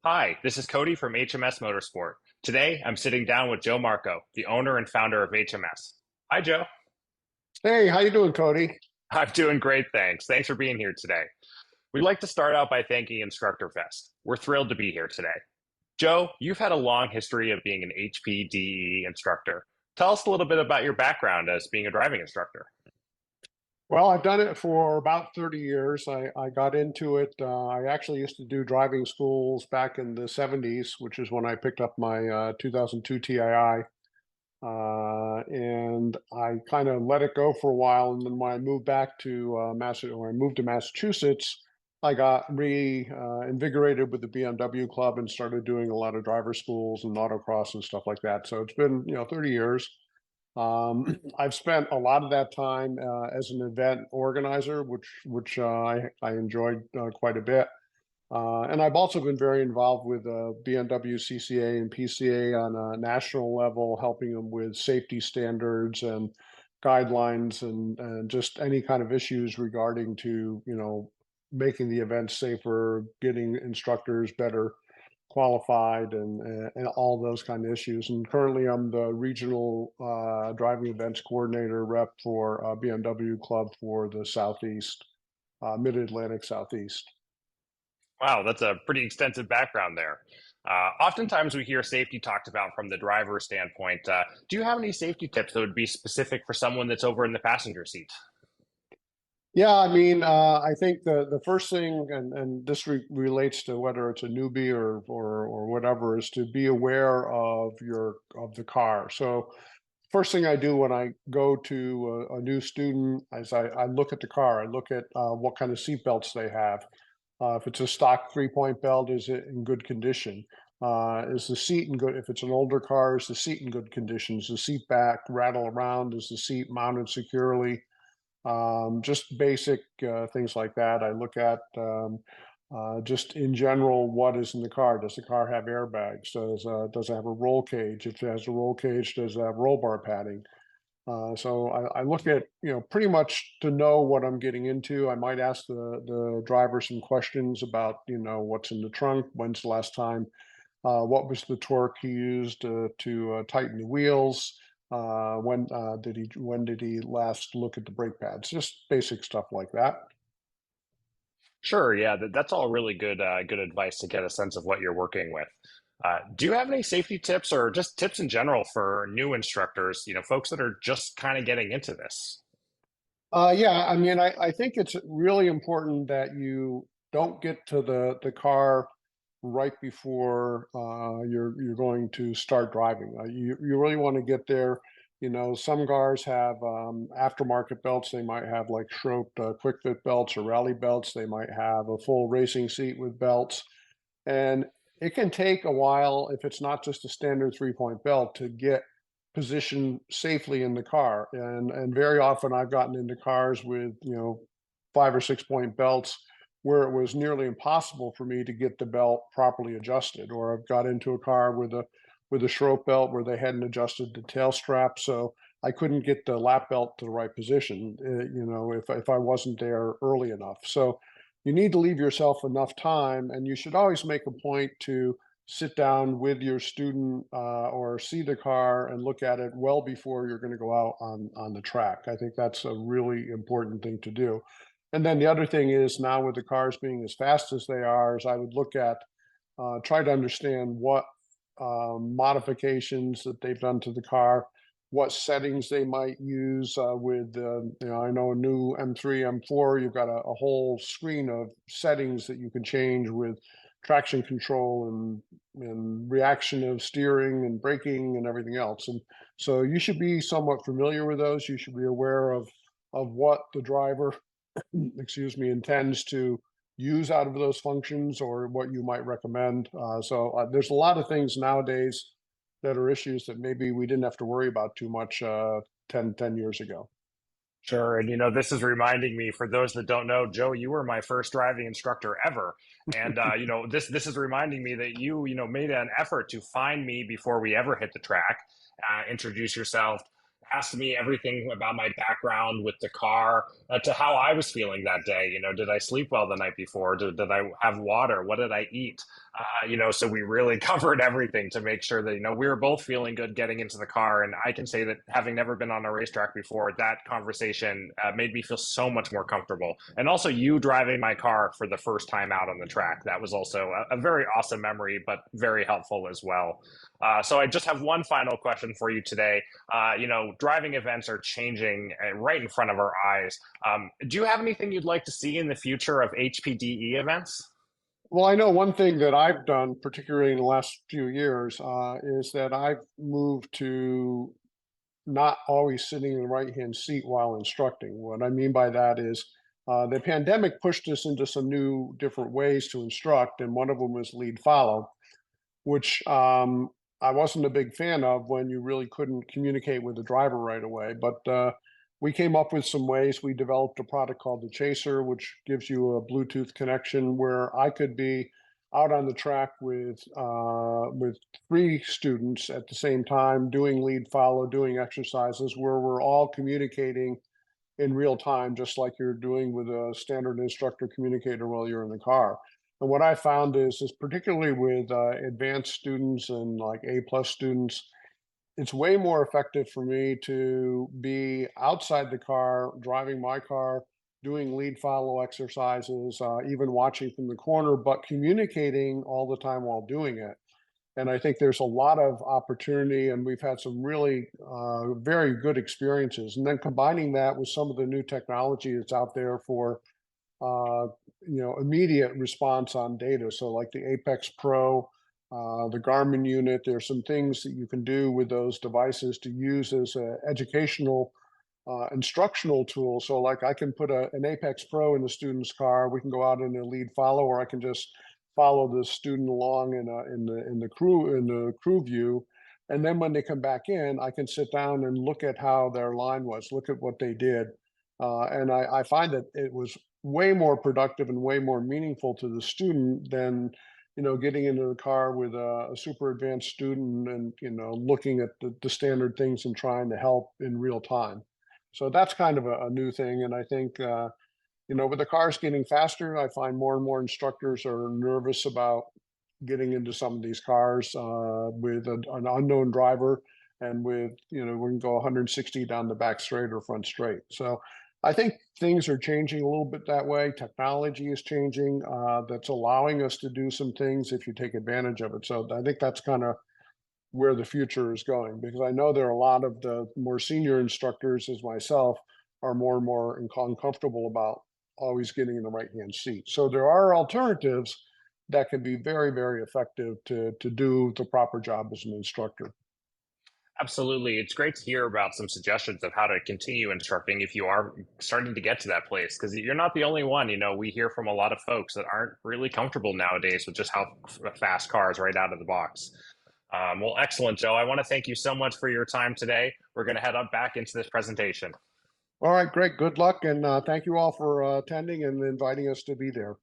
Hi, this is Cody from HMS Motorsport. Today, I'm sitting down with Joe Marco, the owner and founder of HMS. Hi, Joe. Hey, how you doing, Cody? I'm doing great, thanks. Thanks for being here today. We'd like to start out by thanking Instructorfest. We're thrilled to be here today. Joe, you've had a long history of being an HPDE instructor. Tell us a little bit about your background as being a driving instructor. Well, I've done it for about 30 years. I got into it. I actually used to do driving schools back in the 70s, which is when I picked up my 2002 TII. And I kind of let it go for a while. And then when I moved back to when I moved to Massachusetts, I got invigorated with the BMW club and started doing a lot of driver schools and autocross and stuff like that. So it's been, 30 years. I've spent a lot of that time as an event organizer, which I enjoyed quite a bit. And I've also been very involved with BMW CCA and PCA on a national level, helping them with safety standards and guidelines and just any kind of issues regarding to, making the events safer, getting instructors better qualified and all those kind of issues. And currently, I'm the regional driving events coordinator rep for BMW Club for the Southeast, Mid-Atlantic Southeast. Wow, that's a pretty extensive background there. Oftentimes, we hear safety talked about from the driver standpoint. Do you have any safety tips that would be specific for someone that's over in the passenger seat? Yeah, I mean, I think the first thing, and this relates to whether it's a newbie or whatever, is to be aware of the car. So first thing I do when I go to a new student is I look at the car. I look at what kind of seat belts they have. If it's a stock 3-point belt, is it in good condition? Is the seat in good? If it's an older car, is the seat in good condition? Is the seat back rattle around? Is the seat mounted securely? Just basic things like that. I look at just in general what is in the car. Does the car have airbags? Does it have a roll cage? If it has a roll cage, does it have roll bar padding? So I look at pretty much to know what I'm getting into. I might ask the driver some questions about what's in the trunk, when's the last time, what was the torque he used to tighten the wheels, when did he last look at the brake pads? Just basic stuff like that. Sure, yeah, that's all really good advice to get a sense of what you're working with. Do you have any safety tips or just tips in general for new instructors, folks that are just kind of getting into this? Yeah, I mean, I think it's really important that you don't get to the car right before you're going to start driving. You really want to get there. Some cars have aftermarket belts. They might have like Schroth quick fit belts or rally belts. They might have a full racing seat with belts, and it can take a while if it's not just a standard 3-point belt to get positioned safely in the car. And very often I've gotten into cars with 5 or 6 point belts where it was nearly impossible for me to get the belt properly adjusted. Or I've got into a car with a Schroth belt where they hadn't adjusted the tail strap, so I couldn't get the lap belt to the right position. If I wasn't there early enough. So you need to leave yourself enough time, and you should always make a point to sit down with your student or see the car and look at it well before you're going to go out on the track. I think that's a really important thing to do. And then the other thing is now with the cars being as fast as they are, is I would look at try to understand what modifications that they've done to the car, what settings they might use I know a new M3, M4, you've got a whole screen of settings that you can change with traction control and reaction of steering and braking and everything else. And so you should be somewhat familiar with those. You should be aware of what the driver, excuse me, intends to use out of those functions or what you might recommend. So there's a lot of things nowadays that are issues that maybe we didn't have to worry about too much 10 years ago. Sure. And this is reminding me, for those that don't know, Joe, you were my first driving instructor ever. And this is reminding me that you made an effort to find me before we ever hit the track, introduce yourself, asked me everything about my background with the car, to how I was feeling that day. Did I sleep well the night before? Did I have water? What did I eat? So we really covered everything to make sure that, we were both feeling good getting into the car. And I can say that having never been on a racetrack before, that conversation made me feel so much more comfortable. And also, you driving my car for the first time out on the track, that was also a very awesome memory, but very helpful as well. So I just have one final question for you today. Driving events are changing right in front of our eyes. Do you have anything you'd like to see in the future of HPDE events? Well, I know one thing that I've done, particularly in the last few years, is that I've moved to not always sitting in the right-hand seat while instructing. What I mean by that is the pandemic pushed us into some new, different ways to instruct, and one of them was lead follow, which I wasn't a big fan of when you really couldn't communicate with the driver right away. But we came up with some ways. We developed a product called the Chaser, which gives you a Bluetooth connection where I could be out on the track with three students at the same time, doing lead follow, doing exercises where we're all communicating in real time, just like you're doing with a standard instructor communicator while you're in the car. And what I found is particularly with advanced students and like A+ students, it's way more effective for me to be outside the car, driving my car, doing lead follow exercises, even watching from the corner, but communicating all the time while doing it. And I think there's a lot of opportunity, and we've had some really very good experiences. And then combining that with some of the new technology that's out there for uh, immediate response on data. So like the Apex Pro, the Garmin unit, there's some things that you can do with those devices to use as an educational instructional tool. So like I can put an Apex Pro in the student's car, we can go out in a lead follow, or I can just follow the student along in the crew view. And then when they come back in, I can sit down and look at how their line was, look at what they did. And I find that it was way more productive and way more meaningful to the student than getting into the car with a super advanced student and looking at the standard things and trying to help in real time. So that's kind of a new thing, and I think with the cars getting faster, I find more and more instructors are nervous about getting into some of these cars with an unknown driver, and with we can go 160 down the back straight or front straight. So I think things are changing a little bit that way. Technology is changing. That's allowing us to do some things if you take advantage of it. So I think that's kind of where the future is going, because I know there are a lot of the more senior instructors, as myself, are more and more uncomfortable about always getting in the right hand seat. So there are alternatives that can be very, very effective to do the proper job as an instructor. Absolutely. It's great to hear about some suggestions of how to continue instructing if you are starting to get to that place, because you're not the only one. We hear from a lot of folks that aren't really comfortable nowadays with just how fast cars right out of the box. Well, excellent, Joe. I want to thank you so much for your time today. We're going to head up back into this presentation. All right, great. Good luck, and thank you all for attending and inviting us to be there.